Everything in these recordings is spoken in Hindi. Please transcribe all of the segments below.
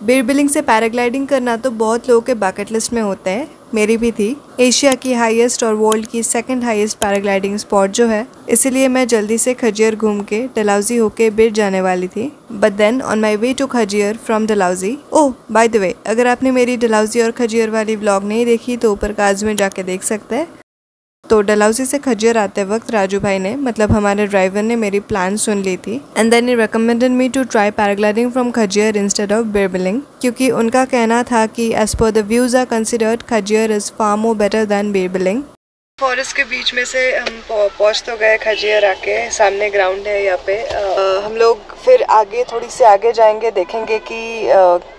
बीर बिलिंग से पैराग्लाइडिंग करना तो बहुत लोगों के बकेट लिस्ट में होता है, मेरी भी थी। एशिया की हाईएस्ट और वर्ल्ड की सेकंड हाईएस्ट पैराग्लाइडिंग स्पॉट जो है, इसीलिए मैं जल्दी से खजियर घूम के डलहौजी होके बीर जाने वाली थी। But then on my way to Khajjiar from Dalhousie, oh by the way, अगर आपने मेरी डलहौजी और खजियर वाली व्लॉग नहीं देखी तो ऊपर कार्ड्स में जाके देख सकते हैं। तो डलहौजी से खजियर आते वक्त राजू भाई ने, मतलब हमारे ड्राइवर ने, मेरी प्लान सुन ली थी and then he recommended me to try paragliding from Khajjiar instead of Bir Billing, क्योंकि उनका कहना था कि as per the views are considered Khajjiar is far more better than Bir Billing. Forest के बीच में से हम पहुंच तो गए खजियर आके, सामने ग्राउंड है यहाँ पे। हम लोग फिर आगे थोड़ी सी आगे जाएंगे, देखेंगे कि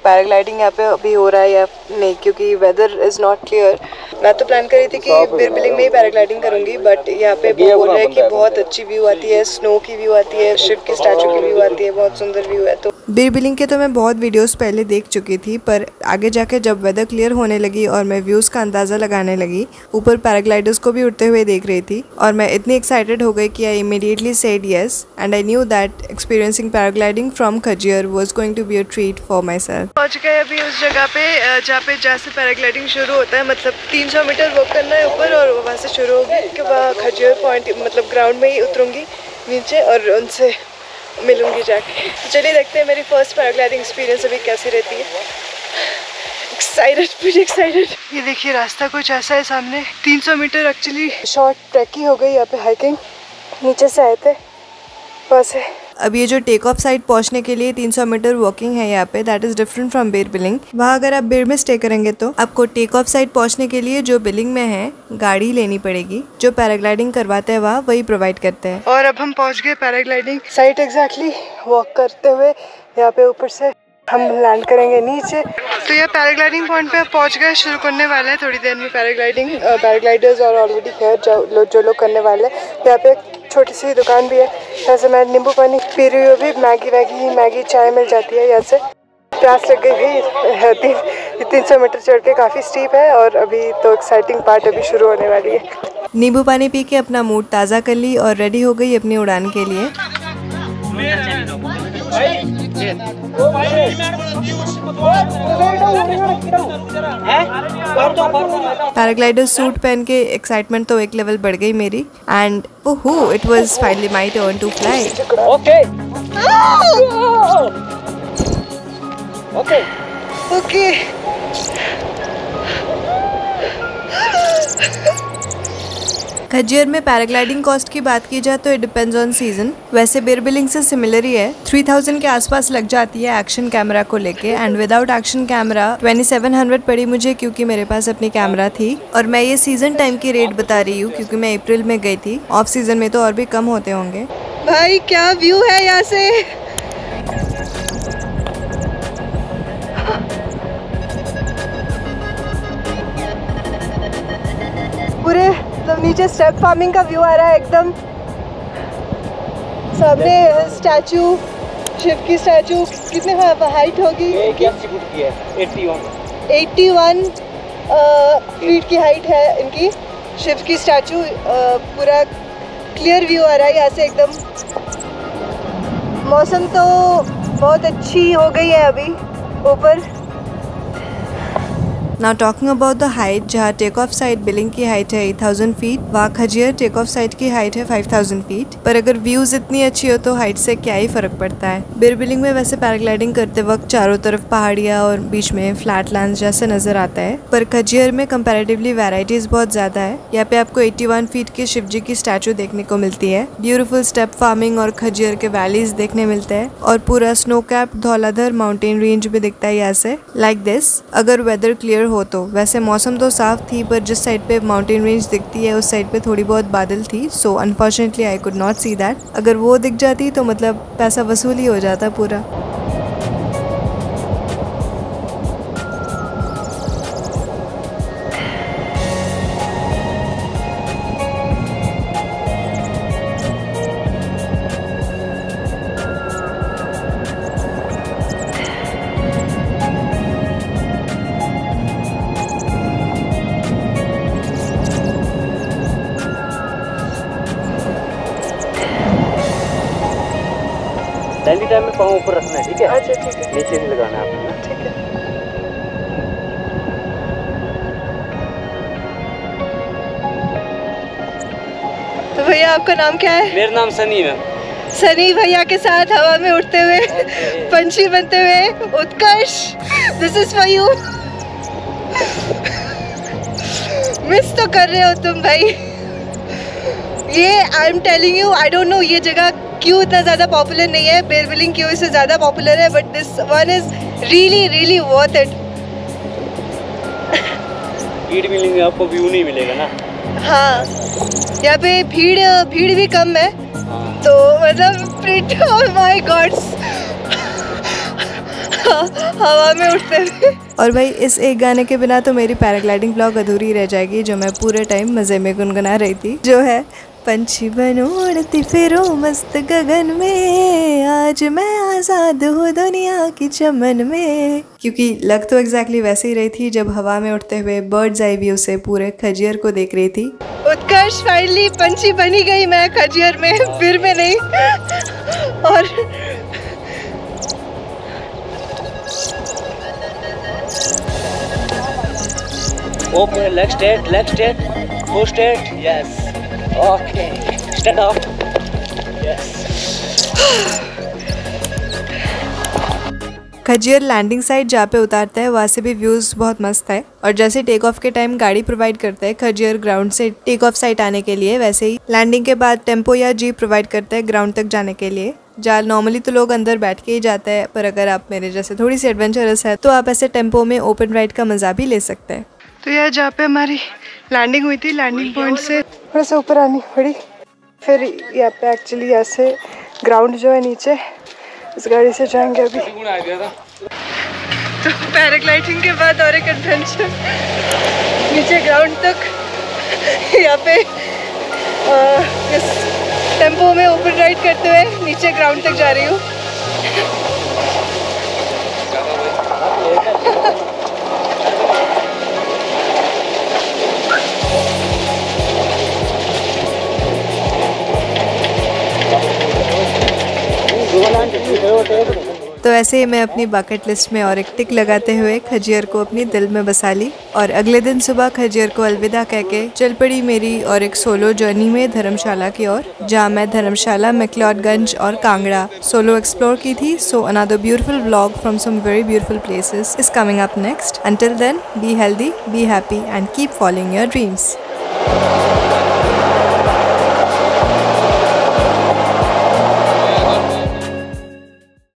पैराग्लाइडिंग यहाँ पे अभी हो रहा है या नहीं, क्योंकि वेदर इज़ नॉट क्लियर। मैं तो प्लान कर रही थी कि बीर बिलिंग में ही पैराग्लाइडिंग करूंगी, बट यहाँ पे बोल रहे हैं कि बहुत अच्छी व्यू आती है, स्नो की व्यू आती है, शिव की स्टैचू की व्यू आती है, बहुत सुंदर व्यू है। तो बीर बिलिंग के तो मैं बहुत वीडियोस पहले देख चुकी थी, पर आगे जाके जब वेदर क्लियर होने लगी और मैं व्यूज़ का अंदाज़ा लगाने लगी, ऊपर पैराग्लाइडर्स को भी उड़ते हुए देख रही थी और मैं इतनी एक्साइटेड हो गई कि I immediately said yes and I knew that experiencing paragliding from Khajjiar was going to be a treat for myself. पहुंच गए अभी उस जगह पे जहाँ से पैराग्लाइडिंग शुरू होता है, मतलब 300 मीटर वॉक करना है ऊपर और वहाँ से शुरू होगी। उसके बाद खजियर पॉइंट, मतलब ग्राउंड में ही उतरूंगी नीचे और उनसे मिलूंगी जाके। चलिए देखते हैं मेरी फर्स्ट पैराग्लाइडिंग एक्सपीरियंस अभी कैसी रहती है। एक्साइटेड। ये देखिए रास्ता कुछ ऐसा है सामने। 300 मीटर एक्चुअली शॉर्ट ट्रैक ही हो गई यहाँ पे, हाइकिंग नीचे से आए थे बस है। अब ये जो टेक ऑफ साइड पहुंचने के लिए 300 मीटर वॉकिंग है यहाँ पे, that is different from Bir Billing. वहाँ अगर आप बीर में स्टे करेंगे तो आपको टेक ऑफ साइड पहुंचने के लिए जो बिलिंग में है गाड़ी लेनी पड़ेगी। जो पैराग्लाइडिंग करवाते हैं वहाँ वही प्रोवाइड करते हैं। और अब हम पहुँच गए पैराग्लाइडिंग साइट एग्जैक्टली। वॉक करते हुए यहाँ पे ऊपर से हम लैंड करेंगे नीचे। तो ये पैराग्लाइडिंग पॉइंट पे पहुंच गए, शुरू करने वाले हैं थोड़ी देर में पैराग्लाइडिंग। पैराग्लाइडर्स और ऑलरेडी है जो लोग करने वाले हैं। यहाँ पे एक छोटी सी दुकान भी है, यहाँ से मैं नींबू पानी पी रही हूँ। भी मैगी चाय मिल जाती है यहाँ से। प्यास लग गई भी। 300 मीटर चढ़ के काफ़ी स्टीप है और अभी तो एक्साइटिंग पार्ट अभी शुरू होने वाली है। नींबू पानी पी के अपना मूड ताज़ा कर ली और रेडी हो गई अपनी उड़ान के लिए। पैराग्लाइडर सूट पहन के एक्साइटमेंट तो एक लेवल बढ़ गई मेरी एंड ओहो it was finally my turn to fly. Okay Khajjiar में पैराग्लाइडिंग कॉस्ट की बात की जाए तो इट डिपेंड्स ऑन सीजन। वैसे बीर बिलिंग से सिमिलर ही है, 3000 के आसपास लग जाती है एक्शन कैमरा को लेके एंड विदाउट एक्शन कैमरा 2700 पड़ी मुझे, क्योंकि मेरे पास अपनी कैमरा थी। और मैं ये सीजन टाइम की रेट बता रही हूँ क्योंकि मैं अप्रैल में गई थी, ऑफ सीजन में तो और भी कम होते होंगे। भाई क्या व्यू है यहाँ से, पूरे नीचे स्टेप फार्मिंग का व्यू आ रहा है एकदम। सामने स्टैचू, शिव की स्टैचू कितने हाइट होगी? 81 फीट की हाइट है इनकी शिव की स्टैचू। पूरा क्लियर व्यू आ रहा है यहाँ से एकदम। मौसम तो बहुत अच्छी हो गई है अभी ऊपर। Now talking about the height, जहाँ टेक ऑफ साइड बिलिंग की हाइट है 8000 फीट, वहाँ खजियर टेक ऑफ साइड की हाइट है 5000 फीट। पर अगर व्यूज इतनी अच्छी हो तो हाइट से क्या ही फर्क पड़ता है। बीर बिलिंग में वैसे पैराग्लाइडिंग करते वक्त चारों तरफ पहाड़ियाँ और बीच में फ्लैट लैंड जैसे नजर आता है, पर खजियर में कंपैरेटिवली वैरायटीज बहुत ज्यादा है। यहाँ पे आपको 81 फीट की शिव जी की स्टैचू देखने को मिलती है, ब्यूटीफुल स्टेप फार्मिंग और खजियर के वैलीज देखने मिलते हैं और पूरा snow cap Dhauladhar mountain range भी दिखता है यहाँ से लाइक दिस। अगर वेदर क्लियर हो तो। वैसे मौसम तो साफ थी, पर जिस साइड पे माउंटेन रेंज दिखती है उस साइड पे थोड़ी बहुत बादल थी, so unfortunately I could not see that. अगर वो दिख जाती तो मतलब पैसा वसूल ही हो जाता पूरा। लैंडिंग टाइम में पाँव ऊपर रखना है, ठीक है? अच्छा ठीक है, नीचे नहीं लगाना है आपको। ठीक है। तो भैया आपका नाम क्या है? मेरा नाम सनी है। सनी भैया के साथ हवा में उड़ते हुए पंछी बनते हुए Utkarsh, this is for you. Miss तो कर रहे हो तुम भाई। ये I am telling you, I don't know ये जगह क्यों इतना ज़्यादा पॉपुलर नहीं है, बेरविलिंग क्यों इससे ज़्यादा पॉपुलर है, but this one is really really worth it. भीड़ मिलेंगे आपको, व्यू नहीं मिलेगा ना। हाँ, यहाँ पे भीड़ भी कम है। हाँ। तो मतलब oh my God, हवा में उठते हुए। और भाई इस एक गाने के बिना तो मेरी पैराग्लाइडिंग व्लॉग अधूरी रह जाएगी, जो मैं पूरे टाइम मज़े में गुनगुना रही थी, जो है पंछी बन उड़ती फिरो मस्त गगन में, आज मैं आज़ाद हूँ दुनिया की चमन में। क्योंकि लग तो एग्जैक्टली वैसे ही रही थी जब हवा में उड़ते हुए बर्ड्स आई व्यू से पूरे खजियर को देख रही थी। उत्कर्ष फाइनली पंछी बनी गई मैं खजियर में, फिर में नहीं। और okay, leg straight, go straight, yes, okay, stand up, yes. Khajjiar landing site जहाँ पे उतारता है वहाँ से भी व्यूज़ बहुत मस्त है। और जैसे टेक ऑफ के टाइम गाड़ी प्रोवाइड करता है खजियर ग्राउंड से टेक ऑफ साइट आने के लिए, वैसे ही लैंडिंग के बाद टेम्पो या जीप प्रोवाइड करता है ग्राउंड तक जाने के लिए। जहाँ नॉर्मली तो लोग अंदर बैठ के ही जाते हैं, पर अगर आप मेरे जैसे थोड़ी सी एडवेंचरस है तो आप ऐसे टेम्पो में ओपन राइड का मज़ा भी ले सकते हैं। तो यार जहाँ पे हमारी लैंडिंग हुई थी, लैंडिंग पॉइंट से थोड़ा सा ऊपर आनी पड़ी, फिर यहाँ पे एक्चुअली ऐसे ग्राउंड जो है नीचे, इस गाड़ी से जाएंगे अभी। तो पैराग्लाइडिंग के बाद और एक एडवेंचर नीचे ग्राउंड तक, यहाँ पे इस टेम्पो में ओपन राइड करते हुए नीचे ग्राउंड तक जा रही हूँ। तो ऐसे ही मैं अपनी बकेट लिस्ट में और एक टिक लगाते हुए खजियर को अपनी दिल में बसा ली, और अगले दिन सुबह खजियर को अलविदा कह के चल पड़ी मेरी और एक सोलो जर्नी में धर्मशाला की ओर, जहाँ मैं धर्मशाला, मैक्लोडगंज और कांगड़ा सोलो एक्सप्लोर की थी। So another beautiful vlog from some very beautiful places is coming up next. Until then, be healthy, be happy and keep following your dreams.